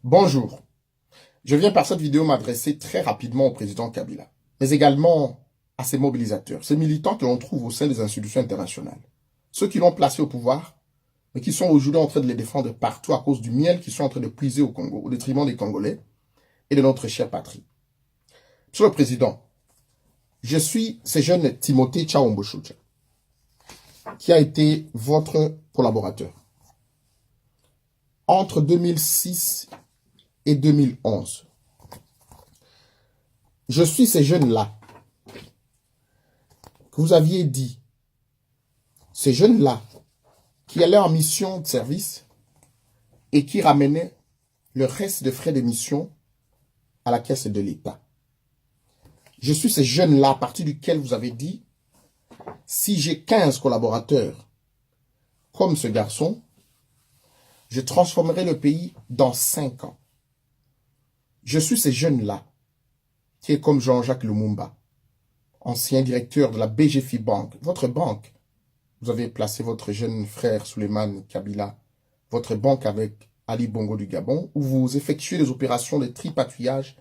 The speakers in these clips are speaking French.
Bonjour, je viens par cette vidéo m'adresser très rapidement au président Kabila, mais également à ses mobilisateurs, ces militants que l'on trouve au sein des institutions internationales, ceux qui l'ont placé au pouvoir, mais qui sont aujourd'hui en train de les défendre partout à cause du miel qu'ils sont en train de puiser au Congo, au détriment des Congolais et de notre chère patrie. Monsieur le Président, je suis ce jeune Timothée Tchaombo Shucha, qui a été votre collaborateur entre 2006 et 2011. Je suis ces jeunes-là que vous aviez dit, ces jeunes-là qui allaient en mission de service et qui ramenaient le reste de frais d'émission à la caisse de l'État. Je suis ces jeunes-là à partir duquel vous avez dit, si j'ai 15 collaborateurs comme ce garçon, je transformerai le pays dans 5 ans. Je suis ces jeunes-là qui est comme Jean-Jacques Lumumba, ancien directeur de la BGFI Bank, votre banque. Vous avez placé votre jeune frère Souleymane Kabila, votre banque avec Ali Bongo du Gabon, où vous effectuez des opérations de tripatouillage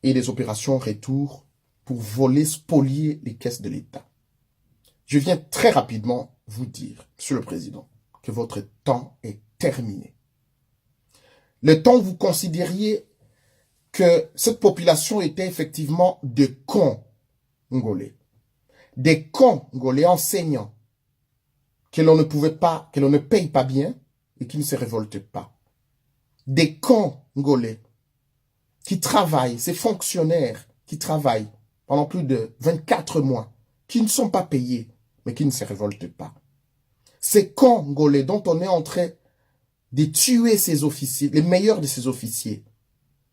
et des opérations retour pour voler, spolier les caisses de l'État. Je viens très rapidement vous dire, Monsieur le Président, que votre temps est terminé. Le temps où vous considériez que cette population était effectivement de cons ngolais. Des cons ngolais enseignants que l'on ne pouvait pas, que l'on ne paye pas bien et qui ne se révoltent pas. Des cons ngolais qui travaillent, ces fonctionnaires qui travaillent pendant plus de 24 mois, qui ne sont pas payés, mais qui ne se révoltent pas. Ces cons ngolais dont on est en train de tuer ces officiers, les meilleurs de ces officiers,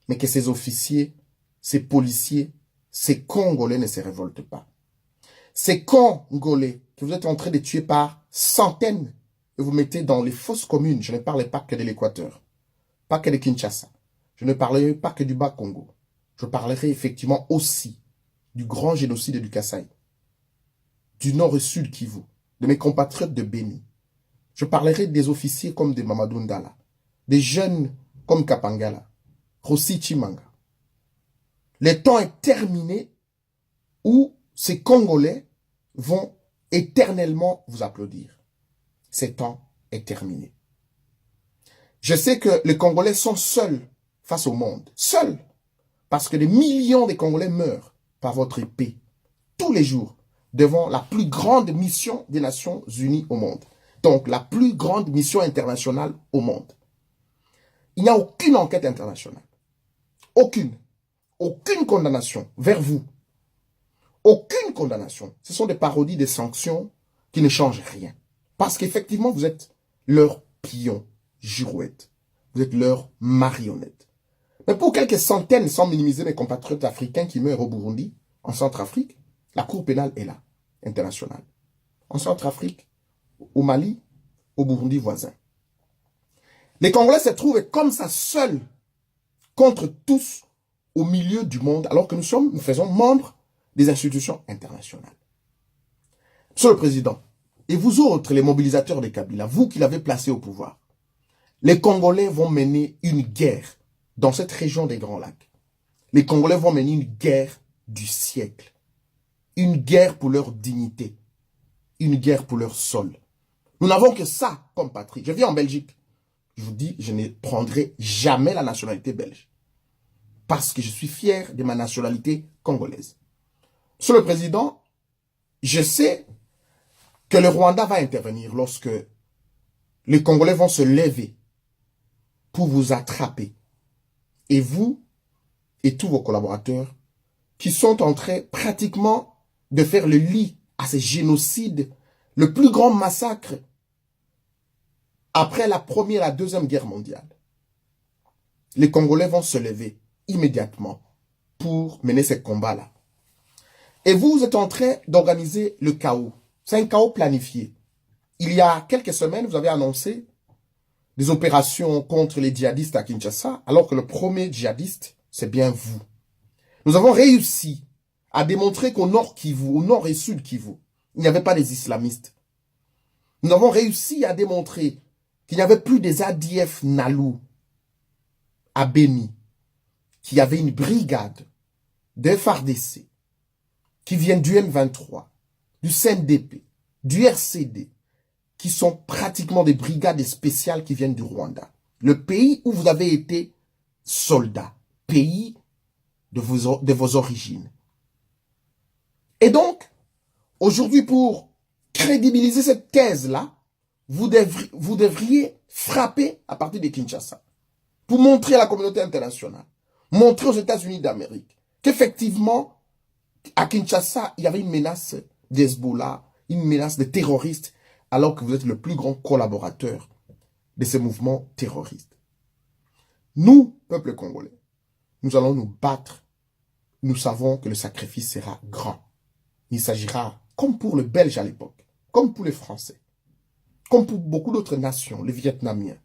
mais que ces officiers, ces policiers, ces Congolais ne se révoltent pas. Ces Congolais que vous êtes en train de tuer par centaines et vous mettez dans les fosses communes, je ne parle pas que de l'Équateur, pas que de Kinshasa, je ne parlerai pas que du Bas-Congo, je parlerai effectivement aussi du grand génocide du Kasaï, du Nord et Sud Kivu, de mes compatriotes de Béni. Je parlerai des officiers comme des Mamadou Ndala, des jeunes comme Kapangala, Rossi Chimanga. Le temps est terminé où ces Congolais vont éternellement vous applaudir. Ce temps est terminé. Je sais que les Congolais sont seuls face au monde. Seuls. Parce que des millions de Congolais meurent par votre épée tous les jours devant la plus grande mission des Nations Unies au monde. Donc la plus grande mission internationale au monde. Il n'y a aucune enquête internationale. Aucune. Aucune condamnation vers vous. Aucune condamnation. Ce sont des parodies, des sanctions qui ne changent rien. Parce qu'effectivement, vous êtes leur pion, girouette. Vous êtes leur marionnette. Mais pour quelques centaines, sans minimiser mes compatriotes africains qui meurent au Burundi, en Centrafrique, la Cour pénale est là, internationale. En Centrafrique, au Mali, au Burundi voisin. Les Congolais se trouvent comme ça seuls contre tous au milieu du monde, alors que nous faisons membres des institutions internationales. Monsieur le Président, et vous autres, les mobilisateurs de Kabila, vous qui l'avez placé au pouvoir, les Congolais vont mener une guerre dans cette région des Grands Lacs. Les Congolais vont mener une guerre du siècle. Une guerre pour leur dignité. Une guerre pour leur sol. Nous n'avons que ça comme patrie. Je vis en Belgique. Je vous dis, je ne prendrai jamais la nationalité belge. Parce que je suis fier de ma nationalité congolaise. Monsieur le Président, je sais que le Rwanda va intervenir lorsque les Congolais vont se lever pour vous attraper. Et vous et tous vos collaborateurs qui sont en train pratiquement de faire le lit à ces génocides, le plus grand massacre après la Première et la Deuxième Guerre mondiale. Les Congolais vont se lever immédiatement pour mener ces combats-là. Et vous êtes en train d'organiser le chaos. C'est un chaos planifié. Il y a quelques semaines, vous avez annoncé des opérations contre les djihadistes à Kinshasa, alors que le premier djihadiste, c'est bien vous. Nous avons réussi à démontrer qu'au nord Kivu, au nord et sud Kivu, il n'y avait pas des islamistes. Nous avons réussi à démontrer qu'il n'y avait plus des ADF Nalou à Béni, qu'il y avait une brigade de FARDC qui viennent du M23, du CNDP, du RCD, qui sont pratiquement des brigades spéciales qui viennent du Rwanda. Le pays où vous avez été soldat, pays de vos origines. Et donc, aujourd'hui, pour crédibiliser cette thèse-là, vous devriez frapper à partir de Kinshasa pour montrer à la communauté internationale, montrer aux États-Unis d'Amérique qu'effectivement, à Kinshasa, il y avait une menace d'Hezbollah, une menace de terroristes, alors que vous êtes le plus grand collaborateur de ces mouvements terroristes. Nous, peuple congolais, nous allons nous battre. Nous savons que le sacrifice sera grand. Il s'agira, comme pour le Belge à l'époque, comme pour les Français, comme pour beaucoup d'autres nations, les Vietnamiens,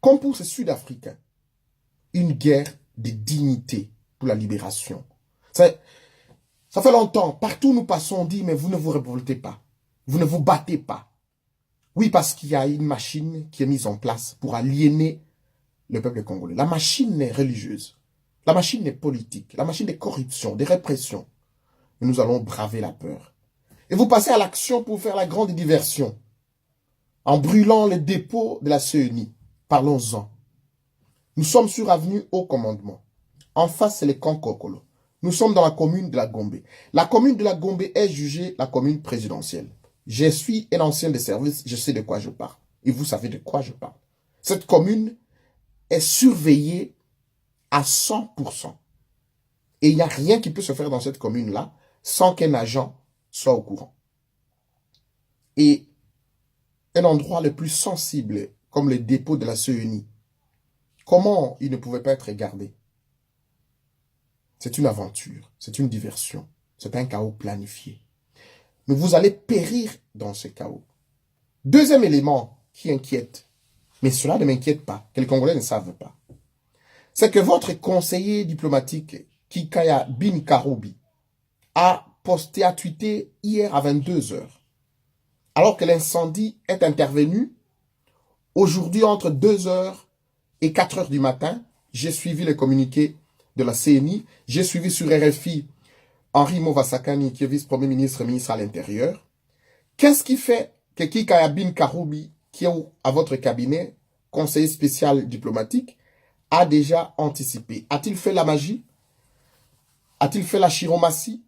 comme pour ces Sud-Africains, une guerre de dignité pour la libération. Ça fait longtemps, partout où nous passons, on dit, mais vous ne vous révoltez pas, vous ne vous battez pas. Oui, parce qu'il y a une machine qui est mise en place pour aliéner le peuple congolais. La machine est religieuse, la machine est politique, la machine de corruption, de répression. Et nous allons braver la peur. Et vous passez à l'action pour faire la grande diversion, en brûlant les dépôts de la CENI. Parlons-en. Nous sommes sur avenue Haut Commandement. En face, c'est les camps Kokolo. Nous sommes dans la commune de la Gombe. La commune de la Gombe est jugée la commune présidentielle. Je suis un ancien de service, je sais de quoi je parle. Et vous savez de quoi je parle. Cette commune est surveillée à 100%. Et il n'y a rien qui peut se faire dans cette commune-là sans qu'un agent soit au courant. Et un endroit le plus sensible, comme le dépôt de la CENI, comment il ne pouvait pas être gardé? C'est une aventure, c'est une diversion, c'est un chaos planifié. Mais vous allez périr dans ce chaos. Deuxième élément qui inquiète, mais cela ne m'inquiète pas, que les Congolais ne savent pas, c'est que votre conseiller diplomatique, Kikaya Bin Karoubi, a posté, a tweeté hier à 22 h, alors que l'incendie est intervenu. Aujourd'hui, entre 2 h et 4 h du matin, j'ai suivi le communiqué de la CENI, j'ai suivi sur RFI Henri Movasakani, qui est vice-premier ministre, ministre à l'Intérieur. Qu'est-ce qui fait que Kikaya Bin Karoubi, qui est à votre cabinet, conseiller spécial diplomatique, a déjà anticipé? A-t-il fait la magie? A-t-il fait la chiromatie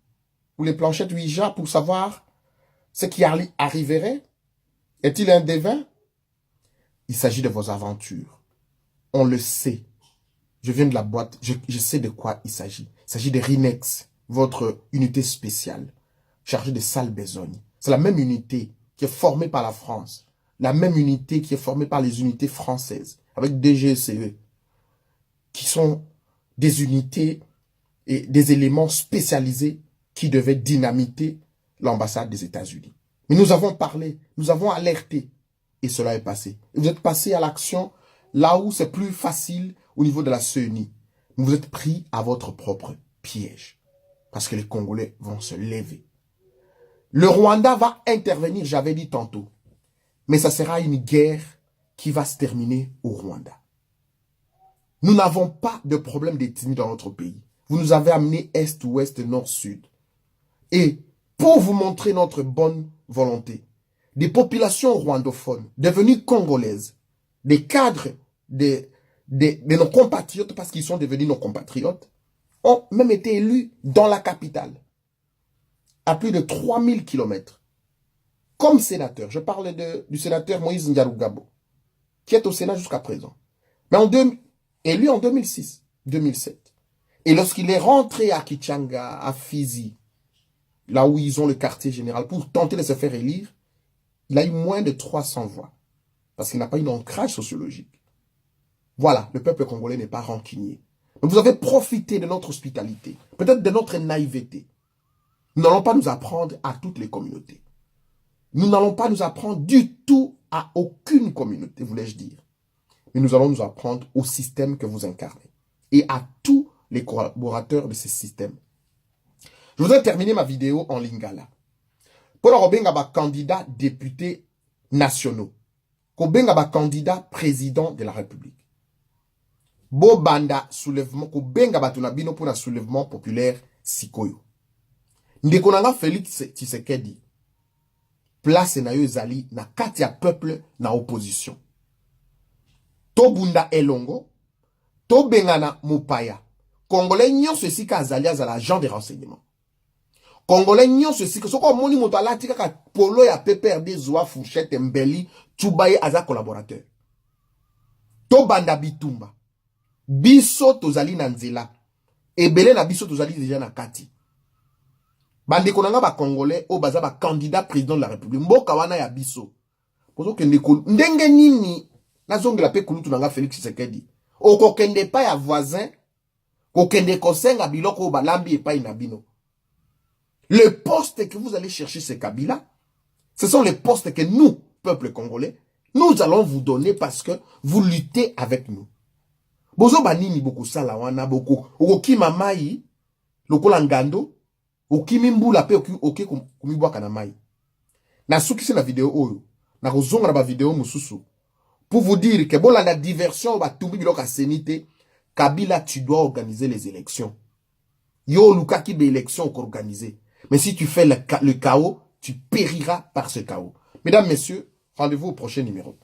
ou les planchettes Ouija pour savoir ce qui arriverait? Est-il un devin? Il s'agit de vos aventures. On le sait. Je viens de la boîte, je sais de quoi il s'agit. Il s'agit de RINEX, votre unité spéciale, chargée de sale besogne. C'est la même unité qui est formée par la France, la même unité qui est formée par les unités françaises, avec DGCE, qui sont des unités et des éléments spécialisés qui devaient dynamiter l'ambassade des États-Unis. Mais nous avons parlé, nous avons alerté, et cela est passé. Et vous êtes passé à l'action là où c'est plus facile au niveau de la CENI. Vous êtes pris à votre propre piège. Parce que les Congolais vont se lever. Le Rwanda va intervenir, j'avais dit tantôt. Mais ça sera une guerre qui va se terminer au Rwanda. Nous n'avons pas de problème d'ethnie dans notre pays. Vous nous avez amené Est, Ouest, Nord, Sud. Et pour vous montrer notre bonne volonté, des populations rwandophones devenues congolaises, des cadres de nos compatriotes, parce qu'ils sont devenus nos compatriotes, ont même été élus dans la capitale, à plus de 3000 km, comme sénateur. Je parle du sénateur Moïse Ndiarugabo, qui est au Sénat jusqu'à présent. Mais élu en 2006, 2007. Et lorsqu'il est rentré à Kichanga, à Fizi, là où ils ont le quartier général, pour tenter de se faire élire, il a eu moins de 300 voix. Parce qu'il n'a pas eu d'ancrage sociologique. Voilà, le peuple congolais n'est pas rancunier. Donc vous avez profité de notre hospitalité, peut-être de notre naïveté. Nous n'allons pas nous apprendre à toutes les communautés. Nous n'allons pas nous apprendre du tout à aucune communauté, voulais-je dire. Mais nous allons nous apprendre au système que vous incarnez et à tous les collaborateurs de ce système. Je voudrais terminer ma vidéo en lingala. Pour Robengaba, candidat député nationaux, Robengaba, candidat président de la République. Bo banda soulèvement, ko benga batuna bino pour un soulèvement populaire sikoyo. Ndeko nanga Félix Tshisekedi, place na yo ezali na kati ya peuple na opposition. To bunda elongo, to bengana mopaya. Congolais nyonso esika azali azala agent de renseignement. Congolais nyonso esika soko moni moto alati kaka polo ya PPRD zoa fourchette mbeli tubaye aza collaborateur. To banda bitumba. Biso tozali na nzela. Ebele na biso tozali déjà na kati. Bande konanga ba Congolais o baza ba candidat président de la République. Mboka wana ya biso. Pozo kende ndenge nini nazongela pe kulutu nanga Félix Tshisekedi. Oko kende pa ya voisin, ko kende kosenga biloko balambi epai na bino. Le poste que vous allez chercher ces Kabila, ce sont les postes que nous, peuple congolais, nous allons vous donner parce que vous luttez avec nous. Bozo banini boko sala wana boko okima mai lokola ngando okimi mbula pe oki kumibwaka na mai. Na sukisi na video oyo na kozonga na ba video mususu pour vous dire que bon la diversion ba tumbi biloka senite Kabila tu dois organiser les élections. Yo luka ki be élections organisées. Mais si tu fais le chaos, tu périras par ce chaos. Mesdames, messieurs, rendez-vous au prochain numéro.